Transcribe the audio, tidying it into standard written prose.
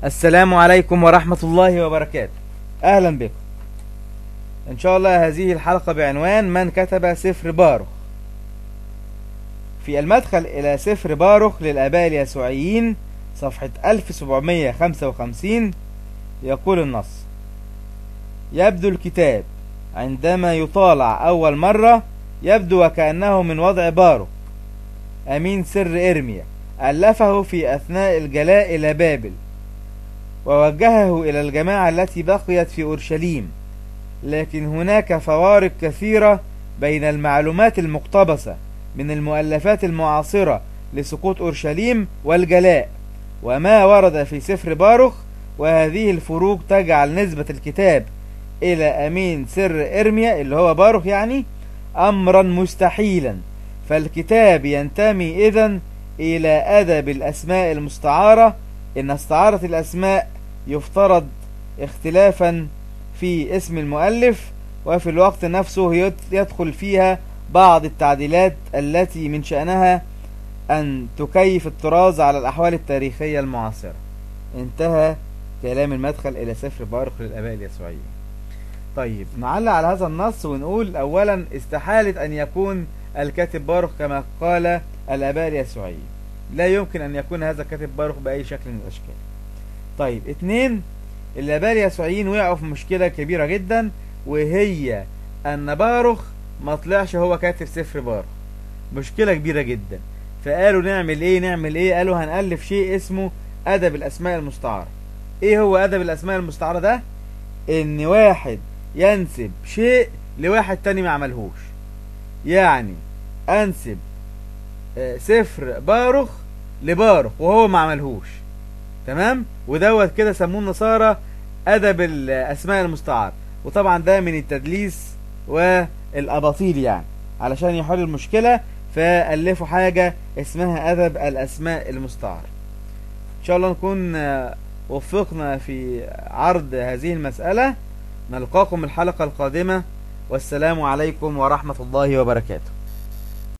السلام عليكم ورحمة الله وبركاته. أهلا بكم. إن شاء الله هذه الحلقة بعنوان من كتب سفر باروخ. في المدخل إلى سفر باروخ للآباء اليسوعيين صفحة 1755 يقول النص: يبدو الكتاب عندما يطالع أول مرة يبدو وكأنه من وضع باروخ أمين سر إرميا، ألفه في أثناء الجلاء إلى بابل ووجهه إلى الجماعة التي بقيت في أورشليم، لكن هناك فوارق كثيرة بين المعلومات المقتبسة من المؤلفات المعاصرة لسقوط أورشليم والجلاء وما ورد في سفر باروخ، وهذه الفروق تجعل نسبة الكتاب إلى أمين سر إرميا اللي هو باروخ يعني أمرا مستحيلا، فالكتاب ينتمي إذن إلى أدب الأسماء المستعارة، إن استعارة الأسماء يفترض اختلافا في اسم المؤلف، وفي الوقت نفسه يدخل فيها بعض التعديلات التي من شأنها أن تكيف الطراز على الأحوال التاريخية المعاصرة. انتهى كلام المدخل إلى سفر باروخ للآباء اليسوعيين. طيب نعلق على هذا النص ونقول أولا استحالة أن يكون الكاتب باروخ كما قال الآباء اليسوعيين، لا يمكن أن يكون هذا الكاتب باروخ بأي شكل من الأشكال. طيب اتنين، الآباء اليسوعيين وقعوا في مشكلة كبيرة جدا، وهي أن باروخ ما طلعش هو كاتب سفر باروخ، مشكلة كبيرة جدا. فقالوا نعمل ايه؟ قالوا هنألف شيء اسمه أدب الأسماء المستعارة. ايه هو أدب الأسماء المستعارة ده؟ ان واحد ينسب شيء لواحد تاني ما عملهوش، يعني انسب سفر باروخ لباروخ وهو ما عملهوش، تمام؟ ودوت كده سموه النصارى أدب الأسماء المستعارة، وطبعا ده من التدليس والأباطيل يعني، علشان يحل المشكلة فألفوا حاجة اسمها أدب الأسماء المستعارة. إن شاء الله نكون وفقنا في عرض هذه المسألة. نلقاكم الحلقة القادمة، والسلام عليكم ورحمة الله وبركاته.